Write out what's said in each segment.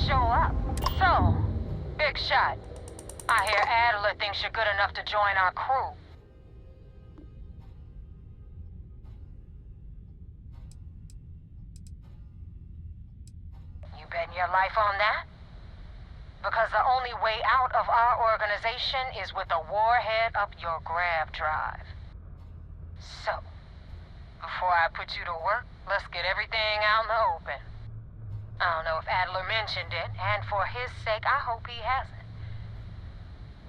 show up. So, big shot. I hear Adler thinks you're good enough to join our crew. You betting your life on that? Because the only way out of our organization is with a warhead up your grab drive. So, before I put you to work, let's get everything out in the open. I don't know if Adler mentioned it, and for his sake, I hope he hasn't.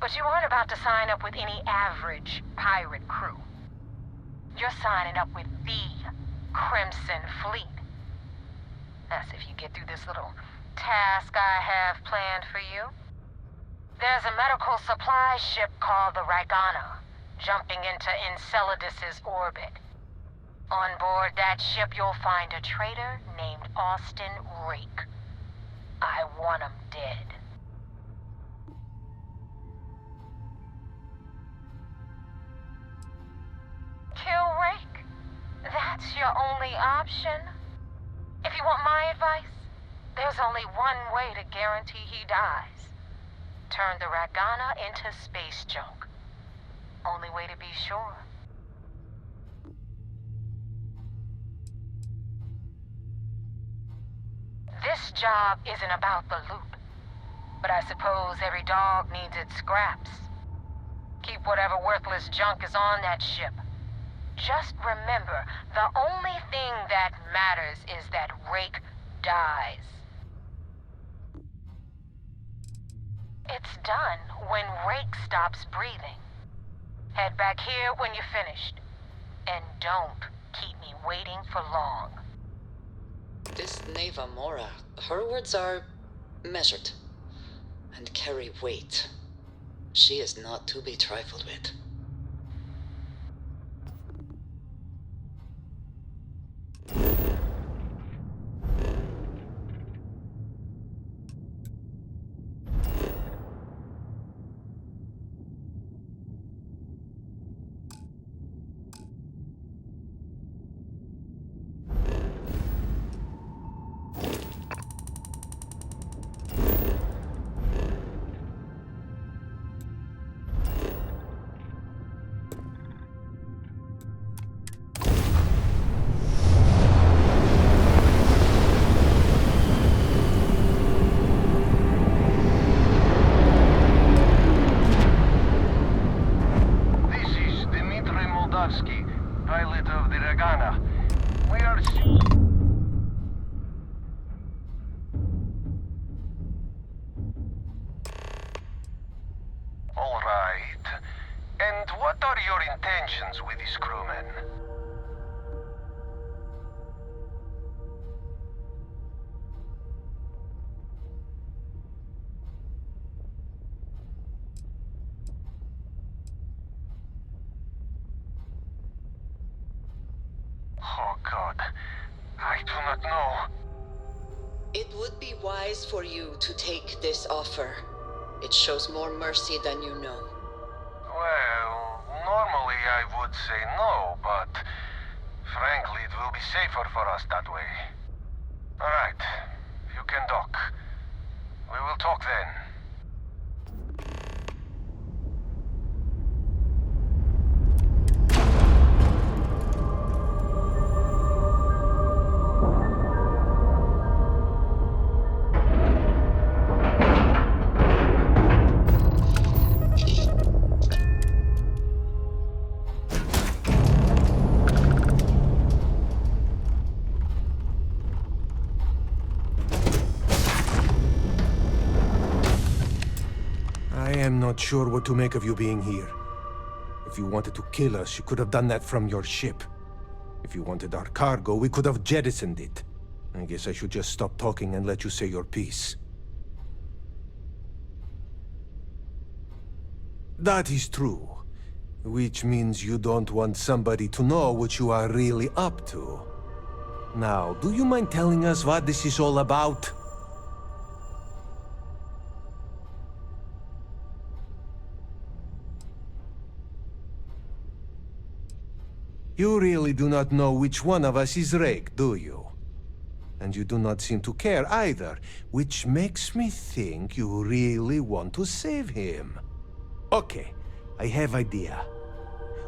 But you aren't about to sign up with any average pirate crew. You're signing up with the Crimson Fleet. That's if you get through this little task I have planned for you. There's a medical supply ship called the RAGANA, jumping into ENCELADUS's orbit. On board that ship, you'll find a traitor named Austin Rake. I want him dead. Kill Rake? That's your only option? If you want my advice, there's only one way to guarantee he dies. Turn the RAGANA into space junk. Only way to be sure. This job isn't about the loot, but I suppose every dog needs its scraps. Keep whatever worthless junk is on that ship. Just remember, the only thing that matters is that Rake dies. It's done when Rake stops breathing. Head back here when you're finished. And don't keep me waiting for long. This NAEVA Mora, her words are measured and carry weight. She is not to be trifled with. Pilot of the RAGANA. We are... All right. And what are your intentions with these crewmen? Oh God, I do not know. It would be wise for you to take this offer. It shows more mercy than you know. Well, normally I would say no, but frankly it will be safer for us that way. Alright, you can dock. We will talk then. I'm not sure what to make of you being here. If you wanted to kill us, you could have done that from your ship. If you wanted our cargo, we could have jettisoned it. I guess I should just stop talking and let you say your piece. That is true. Which means you don't want somebody to know what you are really up to. Now, do you mind telling us what this is all about? You really do not know which one of us is Rake, do you? And you do not seem to care either, which makes me think you really want to save him. Okay, I have idea.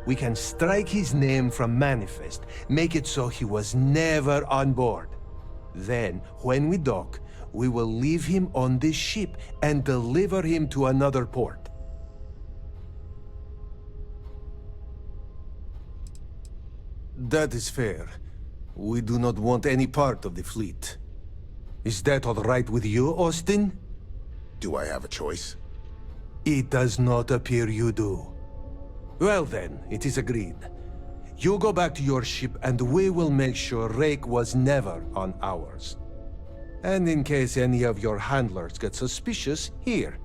We can strike his name from Manifest, make it so he was never on board. Then, when we dock, we will leave him on this ship and deliver him to another port. That is fair. We do not want any part of the fleet. Is that all right with you, Austin? Do I have a choice? It does not appear you do. Well then, it is agreed. You go back to your ship and we will make sure RAKE was never on ours. And in case any of your handlers get suspicious, here.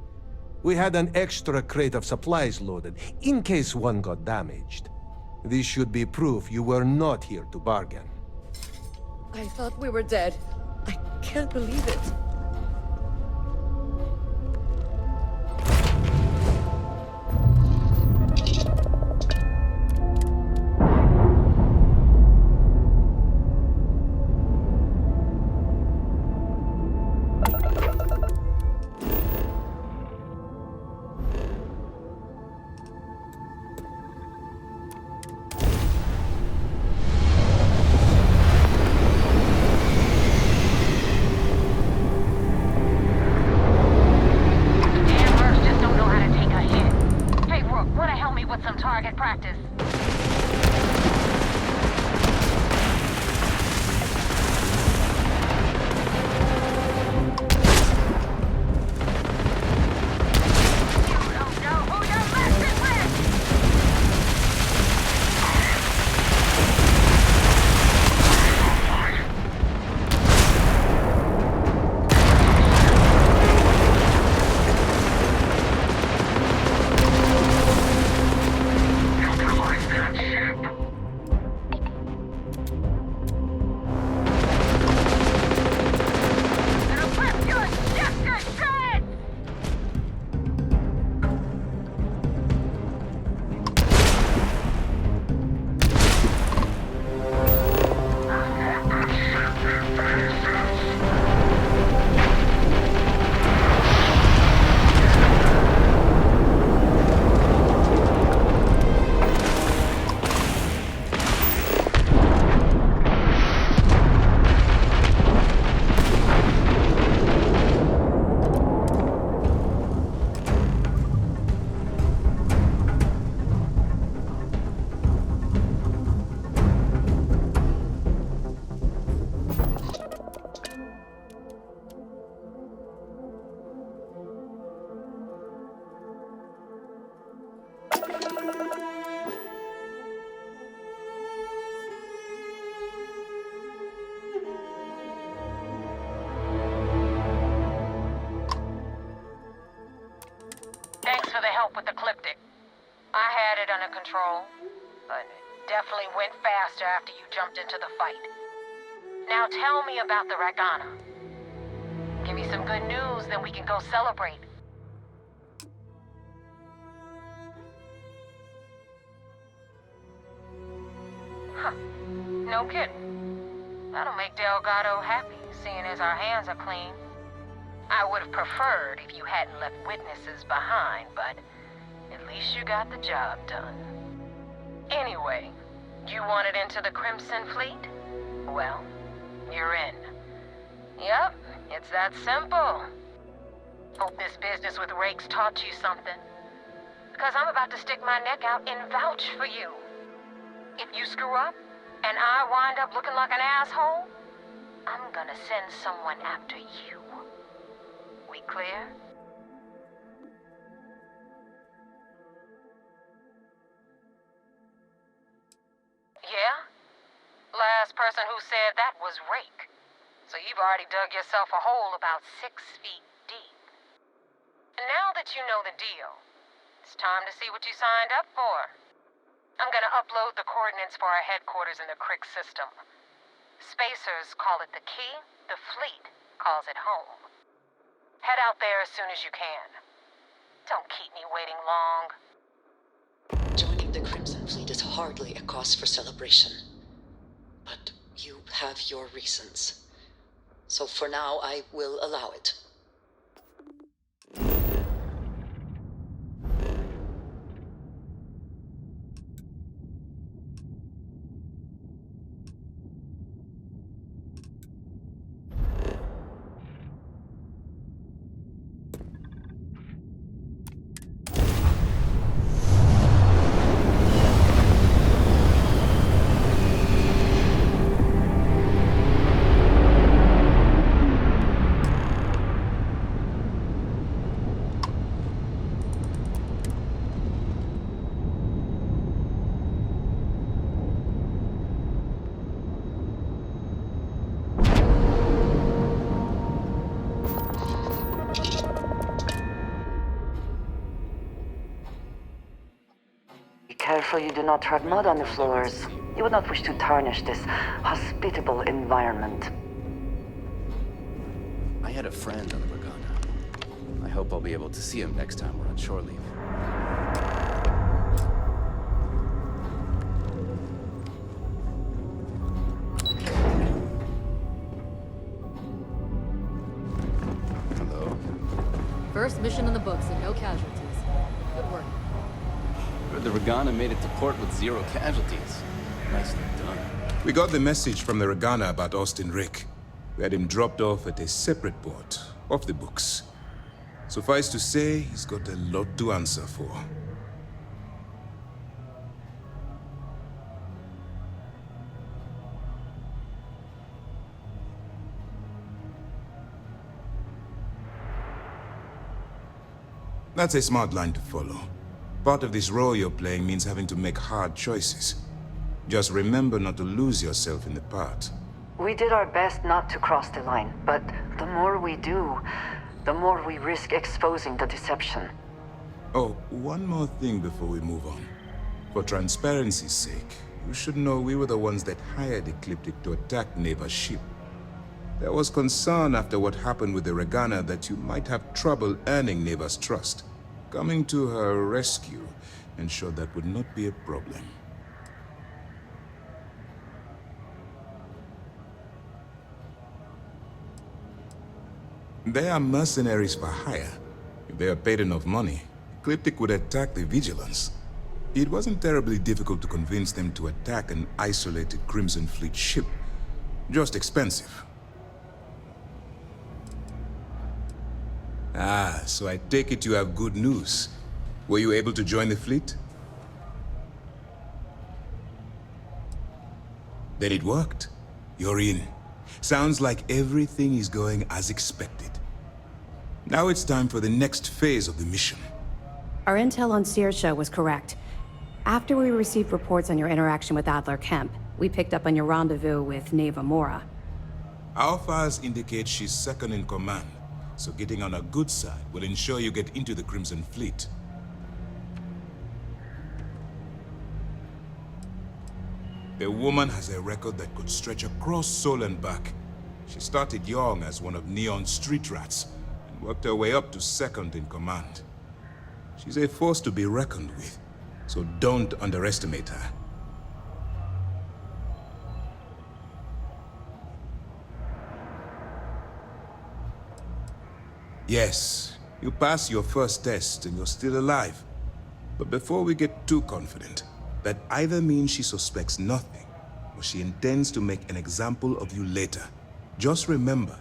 We had an extra crate of supplies loaded, in case one got damaged. This should be proof you were not here to bargain. I thought we were dead. I can't believe it. Thanks for the help with ECLIPTIC. I had it under control, but it definitely went faster after you jumped into the fight. Now tell me about the RAGANA. Give me some good news, then we can go celebrate. Huh. No kidding. That'll make DELGADO happy, seeing as our hands are clean. I would have preferred if you hadn't left witnesses behind, but at least you got the job done. Anyway, you wanted into the Crimson Fleet? Well, you're in. Yep, it's that simple. Hope this business with Rake's taught you something. Because I'm about to stick my neck out and vouch for you. If you screw up, and I wind up looking like an asshole, I'm gonna send someone after you. We clear? Yeah? Last person who said that was Rake. So you've already dug yourself a hole about 6 feet deep. And now that you know the deal, it's time to see what you signed up for. I'm gonna upload the coordinates for our headquarters in the Crick system. Spacers call it the key, the fleet calls it home. Head out there as soon as you can. Don't keep me waiting long. Joining the Crimson Fleet is hardly a cause for celebration. But you have your reasons. So for now, I will allow it. Be careful you do not tread mud on the floors. You would not wish to tarnish this hospitable environment. I had a friend on the RAGANA. I hope I'll be able to see him next time we're on shore leave. Hello? First mission in the books and no casualties. Good work. The RAGANA made it to port with 0 casualties. Nicely done. We got the message from the RAGANA about Austin Rick. We had him dropped off at a separate port, off the books. Suffice to say, he's got a lot to answer for. That's a smart line to follow. Part of this role you're playing means having to make hard choices. Just remember not to lose yourself in the part. We did our best not to cross the line, but the more we do, the more we risk exposing the deception. Oh, one more thing before we move on. For transparency's sake, you should know we were the ones that hired ECLIPTIC to attack NAEVA's ship. There was concern after what happened with the RAGANA that you might have trouble earning NAEVA's trust. Coming to her rescue ensured that would not be a problem. They are mercenaries for hire. If they are paid enough money, ECLIPTIC would attack the Vigilance. It wasn't terribly difficult to convince them to attack an isolated Crimson Fleet ship. Just expensive. Ah, so I take it you have good news. Were you able to join the fleet? Then it worked. You're in. Sounds like everything is going as expected. Now it's time for the next phase of the mission. Our intel on Saoirse was correct. After we received reports on your interaction with Adler Kemp, we picked up on your rendezvous with NAEVA Mora. Our files indicate she's second in command, so getting on her good side will ensure you get into the Crimson Fleet. The woman has a record that could stretch across Sol and back. She started young as one of Neon's street rats, and worked her way up to second in command. She's a force to be reckoned with, so don't underestimate her. Yes, you passed your first test and you're still alive. But before we get too confident, that either means she suspects nothing, or she intends to make an example of you later. Just remember,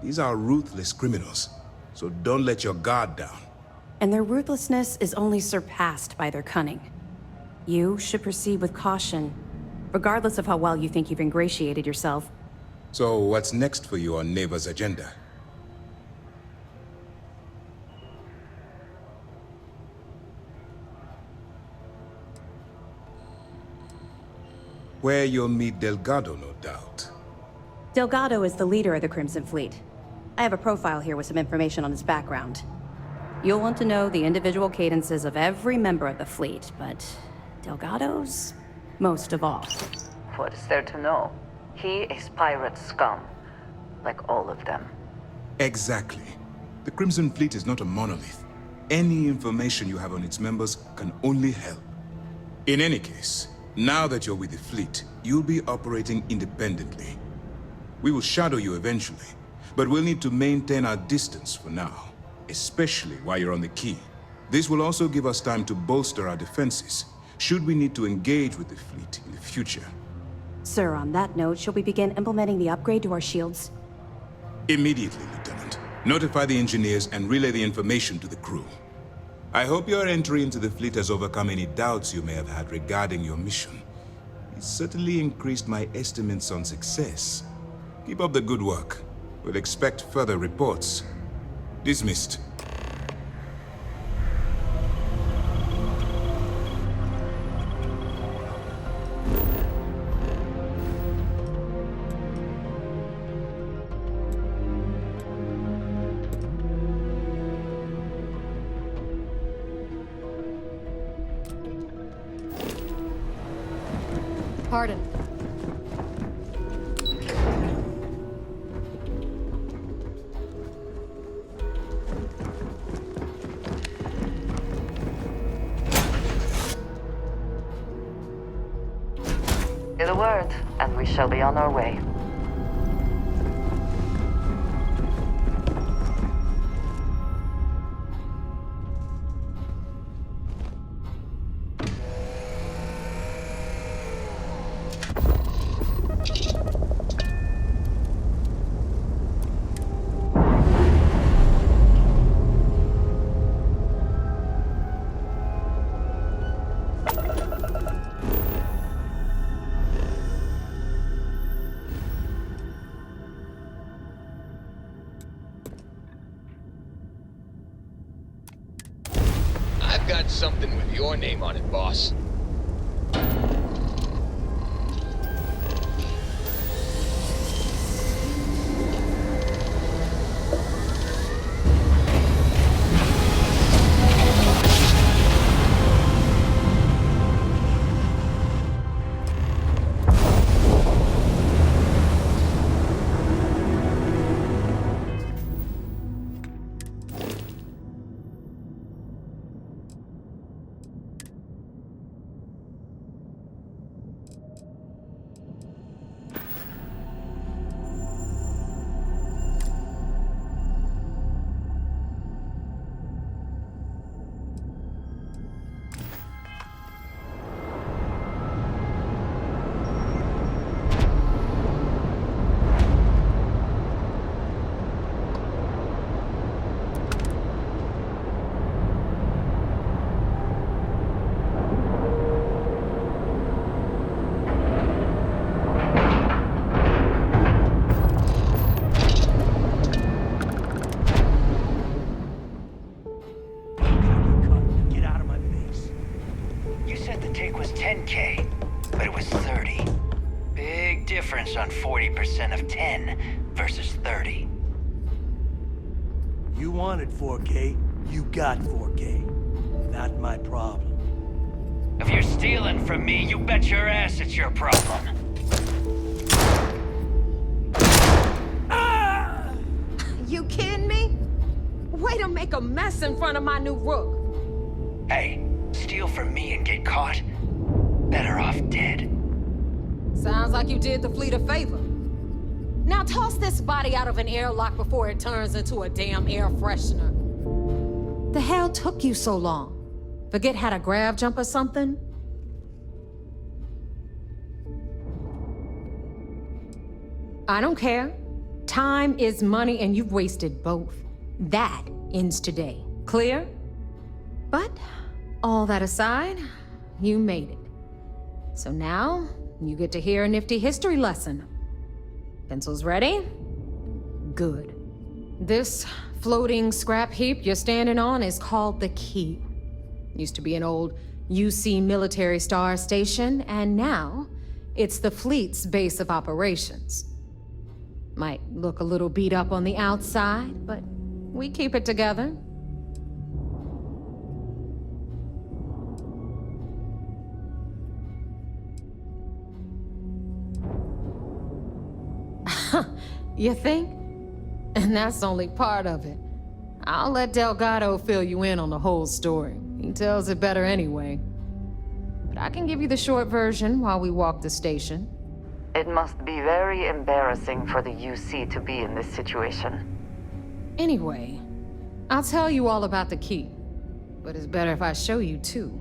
these are ruthless criminals, so don't let your guard down. And their ruthlessness is only surpassed by their cunning. You should proceed with caution, regardless of how well you think you've ingratiated yourself. So what's next for you on NAEVA's agenda? Where you'll meet Delgado, no doubt. Delgado is the leader of the Crimson Fleet. I have a profile here with some information on his background. You'll want to know the individual cadences of every member of the fleet, but Delgado's most of all. What is there to know? He is pirate scum, like all of them. Exactly. The Crimson Fleet is not a monolith. Any information you have on its members can only help. In any case, now that you're with the fleet, you'll be operating independently. We will shadow you eventually, but we'll need to maintain our distance for now, especially while you're on the quay. This will also give us time to bolster our defenses, should we need to engage with the fleet in the future. Sir, on that note, shall we begin implementing the upgrade to our shields? Immediately, Lieutenant. Notify the engineers and relay the information to the crew. I hope your entry into the fleet has overcome any doubts you may have had regarding your mission. It certainly increased my estimates on success. Keep up the good work. We'll expect further reports. Dismissed. Pardon. Say the word, and we shall be on our way. I've got something with your name on it, boss. On 40% of 10 versus 30. You wanted 4K, you got 4K. Not my problem. If you're stealing from me, you bet your ass it's your problem. Ah! You kidding me? Way to make a mess in front of my new Rook. Hey, steal from me and get caught? Better off dead. Sounds like you did the fleet a favor. Now toss this body out of an airlock before it turns into a damn air freshener. The hell took you so long? Forget how to grav jump or something? I don't care. Time is money and you've wasted both. That ends today. Clear? But all that aside, you made it. So now, you get to hear a nifty history lesson. Pencils ready? Good. This floating scrap heap you're standing on is called the Key. Used to be an old UC military star station, and now it's the fleet's base of operations. Might look a little beat up on the outside, but we keep it together. You think? And that's only part of it. I'll let Delgado fill you in on the whole story. He tells it better anyway. But I can give you the short version while we walk the station. It must be very embarrassing for the UC to be in this situation. Anyway, I'll tell you all about the key. But it's better if I show you too.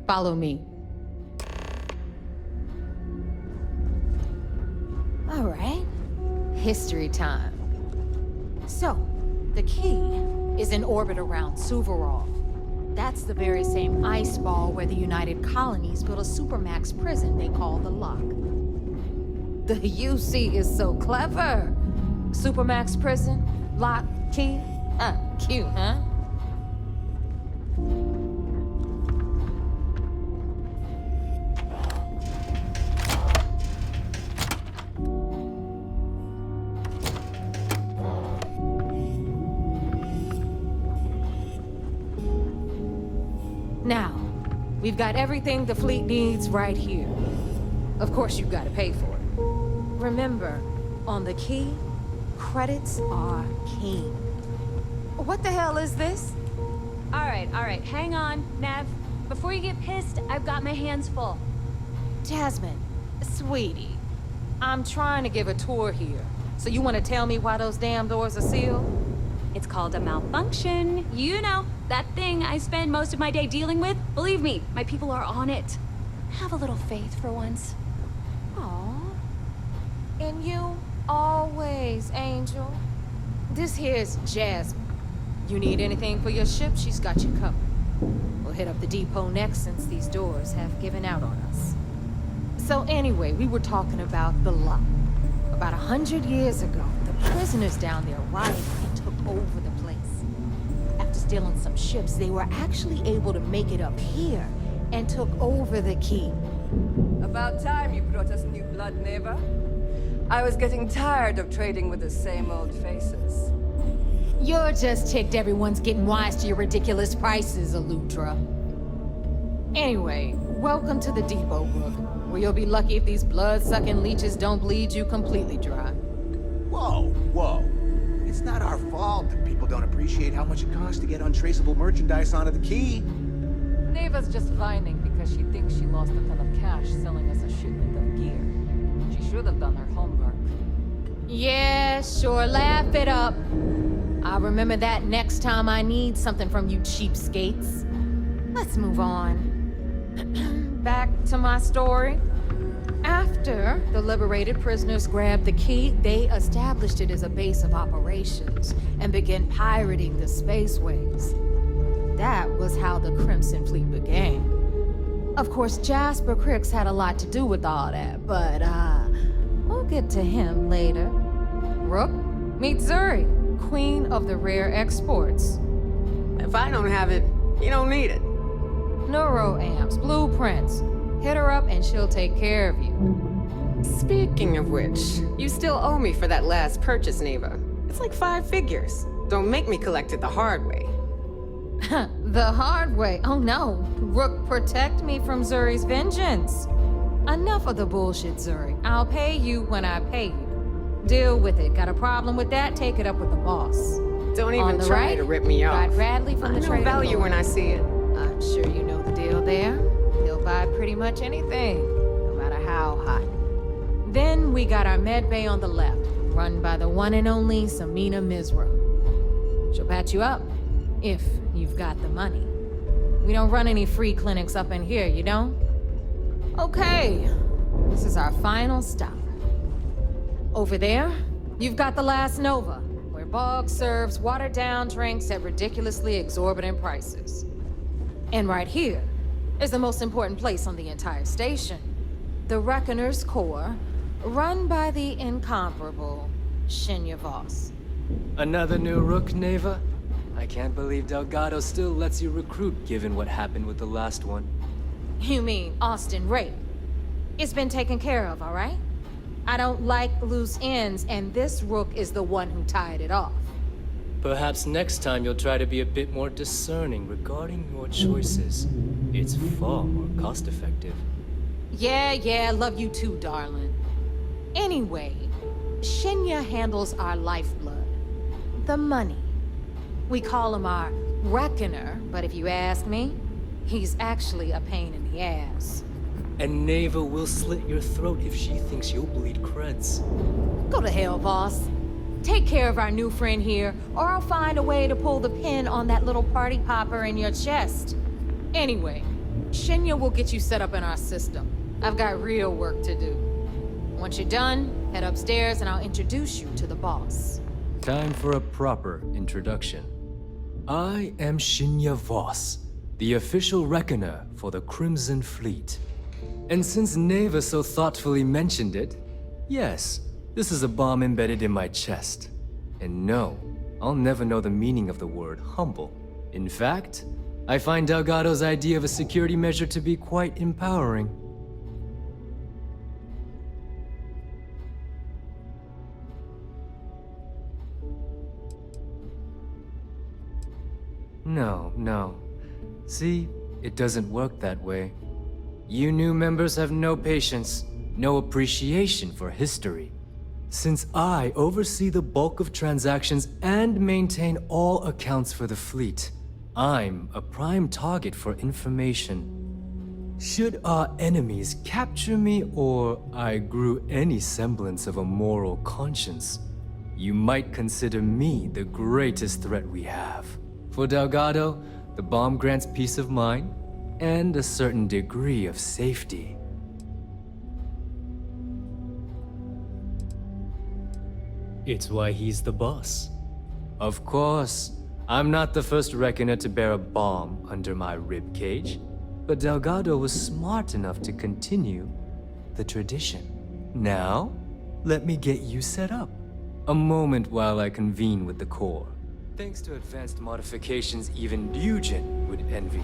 Follow me. All right. History time. So, the key is in orbit around Suvorov. That's the very same ice ball where the United Colonies built a supermax prison they call the Lock. The UC is so clever. Supermax prison, lock, key. Cute, huh? Now, we've got everything the fleet needs right here. Of course, you've got to pay for it. Remember, on the key, credits are king. What the hell is this? All right, hang on, Nav. Before you get pissed, I've got my hands full. Jasmine, sweetie, I'm trying to give a tour here. So you want to tell me why those damn doors are sealed? It's called a malfunction. You know, that thing I spend most of my day dealing with. Believe me, my people are on it. Have a little faith for once. Aw. And you always, Angel. This here's Jasmine. You need anything for your ship, she's got you covered. We'll hit up the depot next since these doors have given out on us. So anyway, we were talking about the Lock. About 100 years ago, the prisoners down there rioted and took over the place. After stealing some ships, they were actually able to make it up here and took over the key. About time you brought us new blood, NAEVA. I was getting tired of trading with the same old faces. You're just ticked everyone's getting wise to your ridiculous prices, Elutra. Anyway, welcome to the depot, Rook, where you'll be lucky if these blood-sucking leeches don't bleed you completely dry. Whoa. It's not our fault that people don't appreciate how much it costs to get untraceable merchandise onto the key. NAEVA's just whining because she thinks she lost a ton of cash selling us a shipment of gear. She should have done her homework. Yeah, sure, laugh it up. I'll remember that next time I need something from you cheapskates. Let's move on. Back to my story. After the liberated prisoners grabbed the key, they established it as a base of operations and began pirating the spaceways. That was how the Crimson Fleet began. Of course, Jasper Cricks had a lot to do with all that, but we'll get to him later. Rook, meet Zuri, Queen of the Rare Exports. If I don't have it, you don't need it. Neuroamps, blueprints. Hit her up and she'll take care of you. Speaking of which, you still owe me for that last purchase, NAEVA. It's like 5 figures. Don't make me collect it the hard way. The hard way? Oh no. Rook, protect me from Zuri's vengeance. Enough of the bullshit, Zuri. I'll pay you when I pay you. Deal with it. Got a problem with that? Take it up with the boss. Don't even try to rip me off. Got Bradley from the trade. I know value when I see it. I'm sure you know the deal there. He'll buy pretty much anything, no matter how hot. Then we got our med bay on the left, run by the one and only Samina Mizra. She'll patch you up, if you've got the money. We don't run any free clinics up in here, you don't? Okay, this is our final stop. Over there, you've got the last Nova, where Bog serves watered-down drinks at ridiculously exorbitant prices. And right here is the most important place on the entire station. The Reckoner's Core, run by the incomparable SHINYA VOSS. Another new Rook, NAEVA? I can't believe Delgado still lets you recruit given what happened with the last one. You mean Austin Rape? It's been taken care of, all right? I don't like loose ends, and this Rook is the one who tied it off. Perhaps next time you'll try to be a bit more discerning regarding your choices. It's far more cost-effective. Yeah, love you too, darling. Anyway, SHINYA handles our lifeblood. The money. We call him our Reckoner, but if you ask me, he's actually a pain in the ass. and NAEVA will slit your throat if she thinks you'll bleed creds. Go to hell, boss. Take care of our new friend here, or I'll find a way to pull the pin on that little party popper in your chest. Anyway, Shinya will get you set up in our system. I've got real work to do. Once you're done, head upstairs and I'll introduce you to the boss. Time for a proper introduction. I am Shinya VOSS, the official reckoner for the Crimson Fleet. And since NAEVA so thoughtfully mentioned it, yes, this is a bomb embedded in my chest. And no, I'll never know the meaning of the word humble. In fact, I find DELGADO's idea of a security measure to be quite empowering. No. See, it doesn't work that way. You new members have no patience, no appreciation for history. Since I oversee the bulk of transactions and maintain all accounts for the fleet, I'm a prime target for information. Should our enemies capture me or I grew any semblance of a moral conscience, you might consider me the greatest threat we have. For DELGADO, the bomb grants peace of mind and a certain degree of safety. It's why he's the boss. Of course, I'm not the first reckoner to bear a bomb under my ribcage, but DELGADO was smart enough to continue the tradition. Now, let me get you set up. A moment while I convene with the core. Thanks to advanced modifications even Ryujin would envy,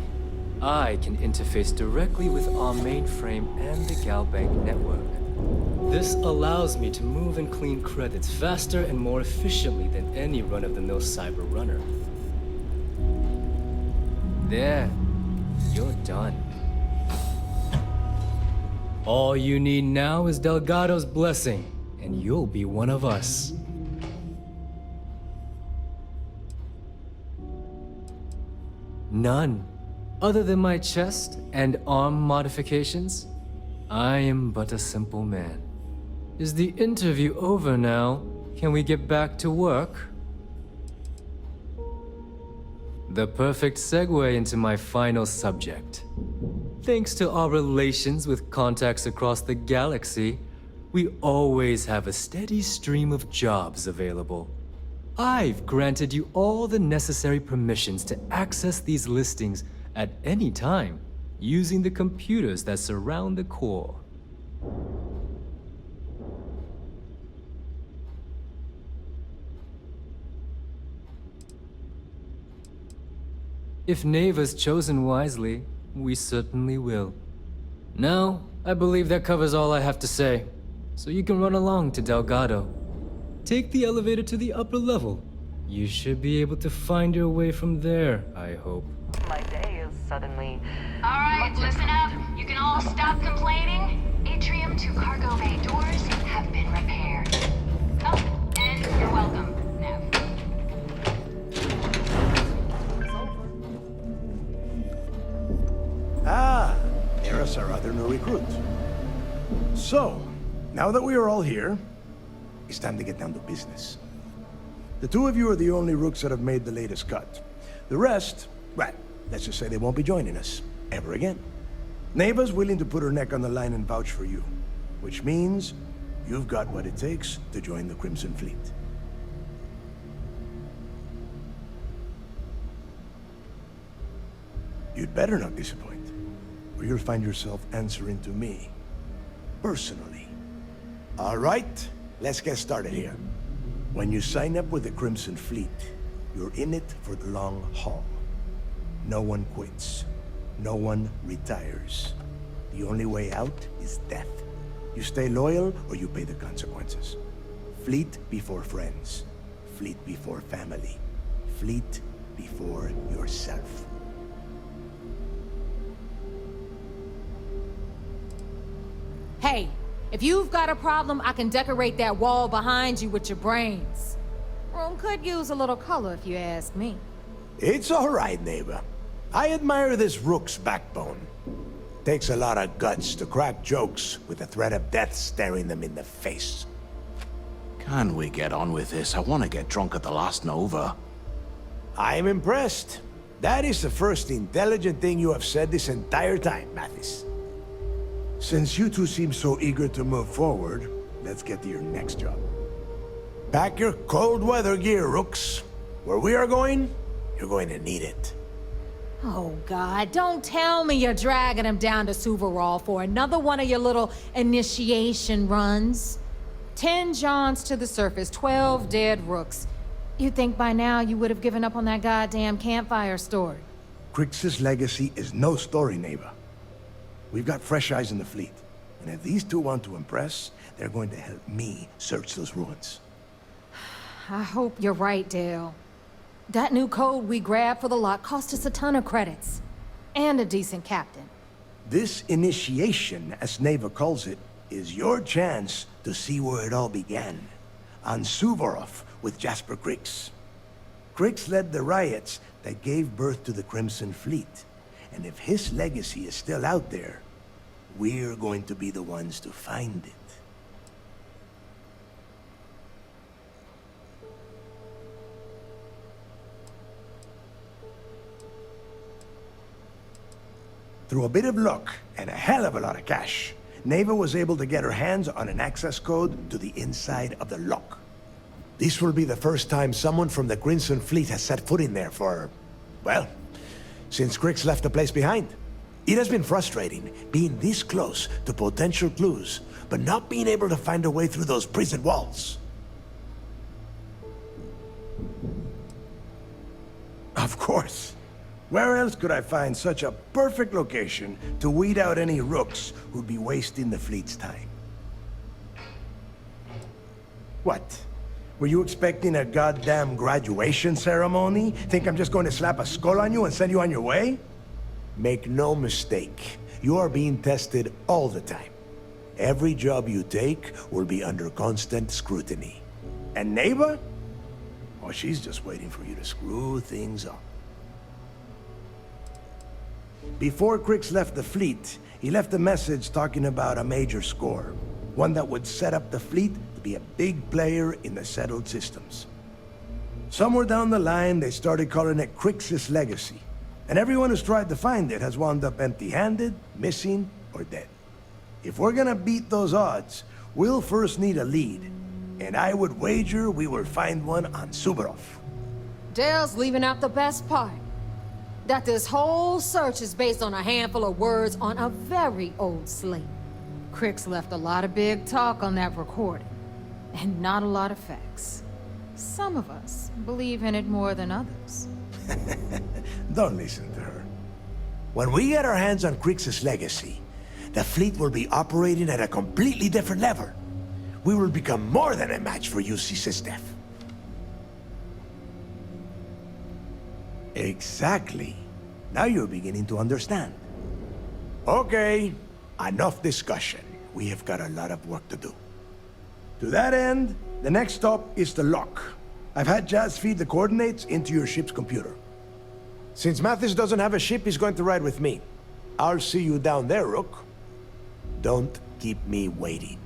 I can interface directly with our mainframe and the Galbank network. This allows me to move and clean credits faster and more efficiently than any run-of-the-mill cyber runner. There, you're done. All you need now is DELGADO's blessing, and you'll be one of us. None. Other than my chest and arm modifications, I am but a simple man. Is the interview over now? Can we get back to work? The perfect segue into my final subject. Thanks to our relations with contacts across the galaxy, we always have a steady stream of jobs available. I've granted you all the necessary permissions to access these listings at any time, using the computers that surround the core. If NAEVA's chosen wisely, we certainly will. Now, I believe that covers all I have to say, so you can run along to DELGADO. Take the elevator to the upper level. You should be able to find your way from there, I hope. My day is suddenly... Alright, listen up. You can all stop complaining. Atrium to cargo bay doors have been repaired. Oh, and you're welcome, Nav. Ah, there's our other new recruit. So, now that we are all here, it's time to get down to business. The two of you are the only Rooks that have made the latest cut. The rest, well, let's just say they won't be joining us ever again. NAEVA's willing to put her neck on the line and vouch for you, which means you've got what it takes to join the Crimson Fleet. You'd better not disappoint, or you'll find yourself answering to me, personally. All right, let's get started here. When you sign up with the Crimson Fleet, you're in it for the long haul. No one quits. No one retires. The only way out is death. You stay loyal or you pay the consequences. Fleet before friends. Fleet before family. Fleet before yourself. Hey, if you've got a problem, I can decorate that wall behind you with your brains. Room could use a little color if you ask me. It's all right, NAEVA. I admire this Rook's backbone. Takes a lot of guts to crack jokes with the threat of death staring them in the face. Can we get on with this? I want to get drunk at the last Nova. I am impressed. That is the first intelligent thing you have said this entire time, Mathis. Since you two seem so eager to move forward, let's get to your next job. Pack your cold weather gear, Rooks. Where we are going, you're going to need it. Oh, God, don't tell me you're dragging him down to Suvorov for another one of your little initiation runs. 10 Johns to the surface, 12 dead Rooks. You'd think by now you would have given up on that goddamn campfire story. Crix's legacy is no story, NAEVA. We've got fresh eyes in the fleet. And if these two want to impress, they're going to help me search those ruins. I hope you're right, Dale. That new code we grabbed for the lot cost us a ton of credits. And a decent captain. This initiation, as NAEVA calls it, is your chance to see where it all began. On Suvorov with Jasper Crix. Crix led the riots that gave birth to the Crimson Fleet. And if his legacy is still out there, we're going to be the ones to find it. Through a bit of luck and a hell of a lot of cash, NAEVA was able to get her hands on an access code to the inside of the lock. This will be the first time someone from the Crimson Fleet has set foot in there for, well, since Crix left the place behind. It has been frustrating being this close to potential clues, but not being able to find a way through those prison walls. Of course. Where else could I find such a perfect location to weed out any rooks who'd be wasting the fleet's time? What? Were you expecting a goddamn graduation ceremony? Think I'm just going to slap a skull on you and send you on your way? Make no mistake, you are being tested all the time. Every job you take will be under constant scrutiny. And NAEVA? Oh, she's just waiting for you to screw things up. Before Crix left the fleet, he left a message talking about a major score. One that would set up the fleet to be a big player in the settled systems. Somewhere down the line, they started calling it Crix's legacy. And everyone who's tried to find it has wound up empty-handed, missing, or dead. If we're gonna beat those odds, we'll first need a lead. And I would wager we will find one on Suvorov. Dale's leaving out the best part. That this whole search is based on a handful of words on a very old slate. Crix left a lot of big talk on that recording, and not a lot of facts. Some of us believe in it more than others. Don't listen to her. When we get our hands on Crix's legacy, the fleet will be operating at a completely different level. We will become more than a match for UC SYSDEF. Exactly. Now you're beginning to understand. Okay, enough discussion. We have got a lot of work to do. To that end, the next stop is the lock. I've had Jazz feed the coordinates into your ship's computer. Since Mathis doesn't have a ship, he's going to ride with me. I'll see you down there, Rook. Don't keep me waiting.